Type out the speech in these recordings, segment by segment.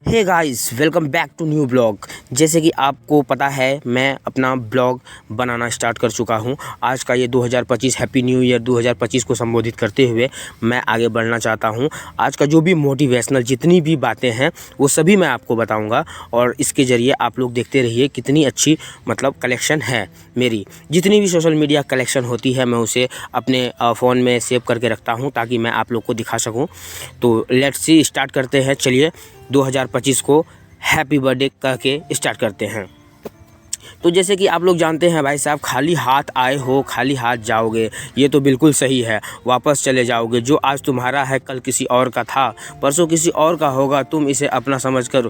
Hey guys, welcome back to new blog. जैसे कि आपको पता है मैं अपना ब्लॉग बनाना स्टार्ट कर चुका हूं। आज का ये 2025 हैप्पी न्यू ईयर 2025 को संबोधित करते हुए मैं आगे बढ़ना चाहता हूं। आज का जो भी मोटिवेशनल जितनी भी बातें हैं वो सभी मैं आपको बताऊंगा और इसके ज़रिए आप लोग देखते रहिए कितनी अच्छी कलेक्शन है मेरी। जितनी भी सोशल मीडिया कलेक्शन होती है मैं उसे अपने फ़ोन में सेव करके रखता हूँ ताकि मैं आप लोग को दिखा सकूँ। तो लेट्स सी स्टार्ट करते हैं। चलिए 2025 को हैप्पी बर्थडे कह के स्टार्ट करते हैं। तो जैसे कि आप लोग जानते हैं भाई साहब, खाली हाथ आए हो खाली हाथ जाओगे, ये तो बिल्कुल सही है। वापस चले जाओगे। जो आज तुम्हारा है कल किसी और का था, परसों किसी और का होगा। तुम इसे अपना समझकर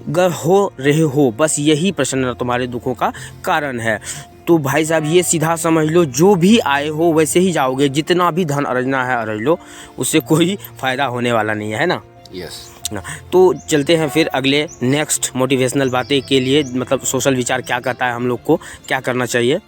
गर हो रहे हो, बस यही प्रश्न तुम्हारे दुखों का कारण है। तो भाई साहब ये सीधा समझ लो, जो भी आए हो वैसे ही जाओगे। जितना भी धन अर्जना है अर्ज लो, उससे कोई फ़ायदा होने वाला नहीं है ना। यस ना। तो चलते हैं फिर अगले नेक्स्ट मोटिवेशनल बातें के लिए, सोशल विचार क्या कहता है हम लोग को क्या करना चाहिए।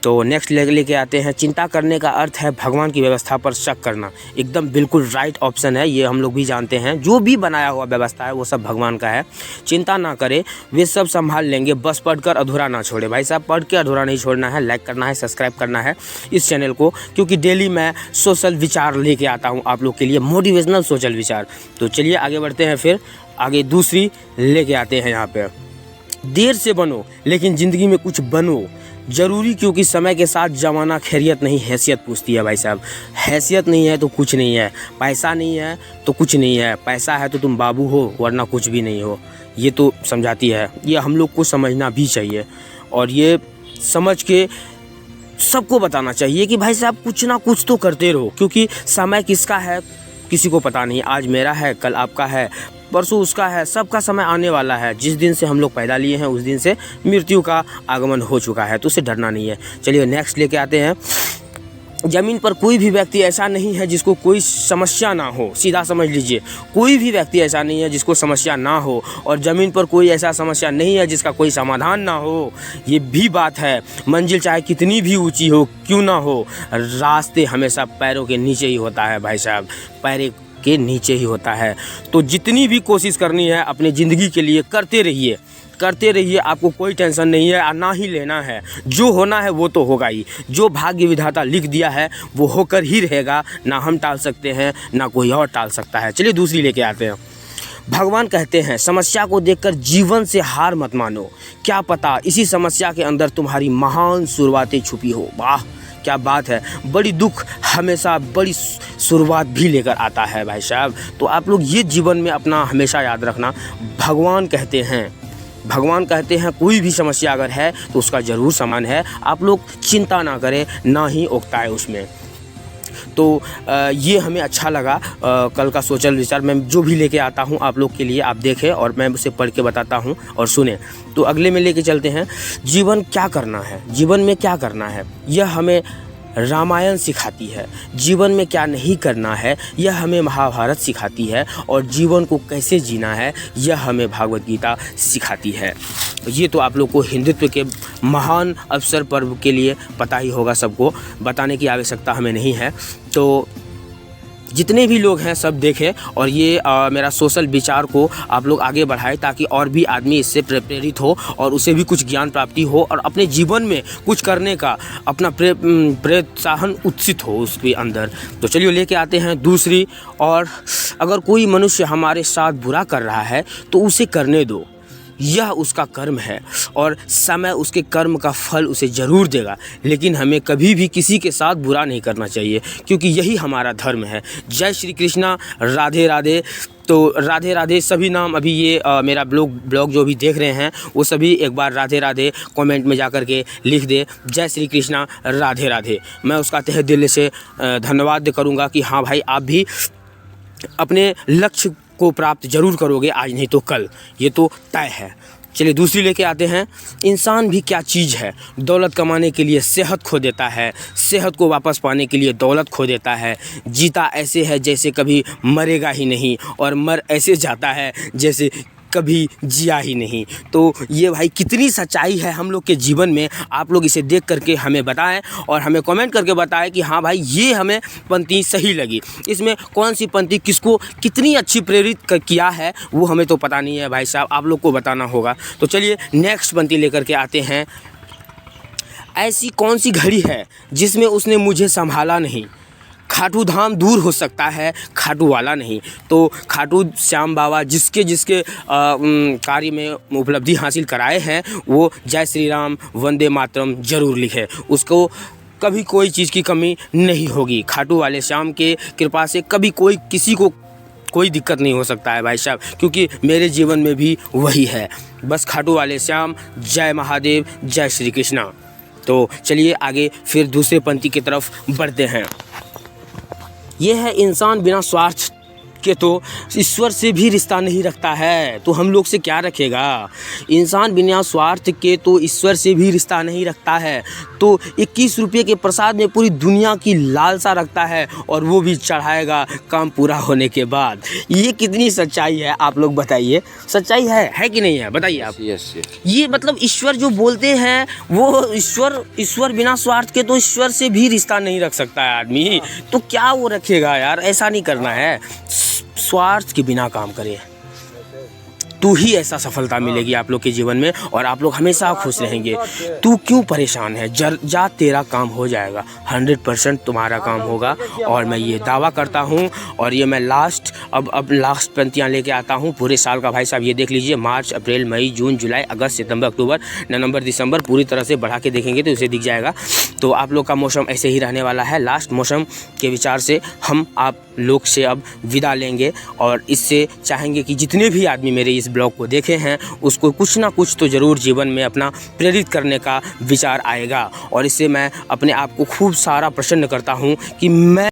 तो नेक्स्ट लेके आते हैं। चिंता करने का अर्थ है भगवान की व्यवस्था पर शक करना। एकदम बिल्कुल राइट ऑप्शन है, ये हम लोग भी जानते हैं। जो भी बनाया हुआ व्यवस्था है वो सब भगवान का है। चिंता ना करें, वे सब संभाल लेंगे, बस पढ़कर अधूरा ना छोड़े। भाई साहब पढ़ के अधूरा नहीं छोड़ना है। लाइक करना है, सब्सक्राइब करना है इस चैनल को, क्योंकि डेली मैं सोशल विचार लेके आता हूँ आप लोग के लिए, मोटिवेशनल सोशल विचार। तो चलिए आगे बढ़ते हैं। फिर आगे दूसरी लेके आते हैं। यहाँ पे देर से बनो लेकिन ज़िंदगी में कुछ बनो ज़रूरी, क्योंकि समय के साथ ज़माना खैरियत नहीं हैसियत पूछती है। भाई साहब हैसियत नहीं है तो कुछ नहीं है, पैसा नहीं है तो कुछ नहीं है, पैसा है तो तुम बाबू हो वरना कुछ भी नहीं हो। ये तो समझाती है, ये हम लोग को समझना भी चाहिए और ये समझ के सबको बताना चाहिए कि भाई साहब कुछ ना कुछ तो करते रहो, क्योंकि समय किसका है किसी को पता नहीं। आज मेरा है, कल आपका है, परसों उसका है, सबका समय आने वाला है। जिस दिन से हम लोग पैदा लिए हैं उस दिन से मृत्यु का आगमन हो चुका है, तो उससे डरना नहीं है। चलिए नेक्स्ट लेके आते हैं। ज़मीन पर कोई भी व्यक्ति ऐसा नहीं है जिसको कोई समस्या ना हो। सीधा समझ लीजिए, कोई भी व्यक्ति ऐसा नहीं है जिसको समस्या ना हो, और ज़मीन पर कोई ऐसा समस्या नहीं है जिसका कोई समाधान ना हो। ये भी बात है। मंजिल चाहे कितनी भी ऊंची हो क्यों ना हो, रास्ते हमेशा पैरों के नीचे ही होता है। भाई साहब पैर के नीचे ही होता है। तो जितनी भी कोशिश करनी है अपनी ज़िंदगी के लिए करते रहिए। आपको कोई टेंशन नहीं है और ना ही लेना है। जो होना है वो तो होगा ही। जो भाग्य विधाता लिख दिया है वो होकर ही रहेगा, ना हम टाल सकते हैं ना कोई और टाल सकता है। चलिए दूसरी लेके आते हैं। भगवान कहते हैं समस्या को देखकर जीवन से हार मत मानो, क्या पता इसी समस्या के अंदर तुम्हारी महान शुरुआतें छुपी हो। वाह क्या बात है। बड़ी दुख हमेशा बड़ी शुरुआत भी लेकर आता है भाई साहब। तो आप लोग ये जीवन में अपना हमेशा याद रखना। भगवान कहते हैं कोई भी समस्या अगर है तो उसका ज़रूर समाधान है। आप लोग चिंता ना करें, ना ही उकताएं उसमें। तो ये हमें अच्छा लगा। कल का सोशल विचार मैं जो भी लेके आता हूँ आप लोग के लिए, आप देखें और मैं उसे पढ़ के बताता हूँ और सुने। तो अगले में लेके चलते हैं। जीवन में क्या करना है यह हमें रामायण सिखाती है। जीवन में क्या नहीं करना है यह हमें महाभारत सिखाती है, और जीवन को कैसे जीना है यह हमें भागवत गीता सिखाती है। ये तो आप लोग को हिंदुत्व के महान अवसर पर्व के लिए पता ही होगा, सबको बताने की आवश्यकता हमें नहीं है। तो जितने भी लोग हैं सब देखें और ये मेरा सोशल विचार को आप लोग आगे बढ़ाएं, ताकि और भी आदमी इससे प्रेरित हो और उसे भी कुछ ज्ञान प्राप्ति हो और अपने जीवन में कुछ करने का अपना प्रोत्साहन उत्सित हो उसके अंदर। तो चलिए लेके आते हैं दूसरी। और अगर कोई मनुष्य हमारे साथ बुरा कर रहा है तो उसे करने दो, यह उसका कर्म है और समय उसके कर्म का फल उसे ज़रूर देगा। लेकिन हमें कभी भी किसी के साथ बुरा नहीं करना चाहिए, क्योंकि यही हमारा धर्म है। जय श्री कृष्णा, राधे राधे। तो राधे राधे सभी नाम अभी ये मेरा ब्लॉग जो भी देख रहे हैं वो सभी एक बार राधे राधे कमेंट में जा कर के लिख दे, जय श्री कृष्णा राधे राधे। मैं उसका तहे दिल से धन्यवाद करूँगा कि हाँ भाई आप भी अपने लक्ष्य को प्राप्त जरूर करोगे, आज नहीं तो कल, ये तो तय है। चलिए दूसरी लेके आते हैं। इंसान भी क्या चीज़ है, दौलत कमाने के लिए सेहत खो देता है, सेहत को वापस पाने के लिए दौलत खो देता है। जीता ऐसे है जैसे कभी मरेगा ही नहीं, और मर ऐसे जाता है जैसे कभी जिया ही नहीं। तो ये भाई कितनी सच्चाई है हम लोग के जीवन में, आप लोग इसे देख करके हमें बताएं और हमें कमेंट करके बताएं कि हाँ भाई ये हमें पंक्ति सही लगी। इसमें कौन सी पंक्ति किसको कितनी अच्छी प्रेरित किया है वो हमें तो पता नहीं है भाई साहब, आप लोग को बताना होगा। तो चलिए नेक्स्ट पंक्ति लेकर के आते हैं। ऐसी कौन सी घड़ी है जिसमें उसने मुझे संभाला नहीं, खाटू धाम दूर हो सकता है खाटू वाला नहीं। तो खाटू श्याम बाबा जिसके जिसके कार्य में उपलब्धि हासिल कराए हैं वो जय श्री राम वंदे मातरम जरूर लिखे, उसको कभी कोई चीज़ की कमी नहीं होगी। खाटू वाले श्याम के कृपा से कभी कोई किसी को कोई दिक्कत नहीं हो सकता है भाई साहब, क्योंकि मेरे जीवन में भी वही है। बस खाटू वाले श्याम, जय महादेव, जय श्री कृष्णा। तो चलिए आगे फिर दूसरे पंक्ति की तरफ बढ़ते हैं। ये है इंसान बिना स्वार्थ के तो ईश्वर से भी रिश्ता नहीं रखता है, तो हम लोग से क्या रखेगा। इंसान बिना स्वार्थ के तो ईश्वर से भी रिश्ता नहीं रखता है, तो 21 रुपये के प्रसाद में पूरी दुनिया की लालसा रखता है और वो भी चढ़ाएगा काम पूरा होने के बाद। ये कितनी सच्चाई है आप लोग बताइए, सच्चाई है कि नहीं है बताइए आप। यस। ये मतलब ईश्वर जो बोलते हैं वो ईश्वर बिना स्वार्थ के तो ईश्वर से भी रिश्ता नहीं रख सकता है आदमी, तो क्या वो रखेगा यार, ऐसा नहीं करना है। स्वार्थ के बिना काम करे तो ही ऐसा सफलता मिलेगी आप लोग के जीवन में और आप लोग हमेशा खुश रहेंगे। तू क्यों परेशान है, जा तेरा काम हो जाएगा, 100% तुम्हारा काम होगा और मैं ये दावा करता हूँ। और ये मैं अब लास्ट पंक्तियाँ लेके आता हूँ पूरे साल का भाई साहब। ये देख लीजिए, मार्च अप्रैल मई जून जुलाई अगस्त सितंबर अक्टूबर नवंबर दिसंबर पूरी तरह से बढ़ा के देखेंगे तो उसे दिख जाएगा। तो आप लोग का मौसम ऐसे ही रहने वाला है। लास्ट मौसम के विचार से हम आप लोग से अब विदा लेंगे और इससे चाहेंगे कि जितने भी आदमी मेरे इस ब्लॉग को देखे हैं उसको कुछ ना कुछ तो ज़रूर जीवन में अपना प्रेरित करने का विचार आएगा। और इससे मैं अपने आप को खूब सारा प्रसन्न करता हूँ कि मैं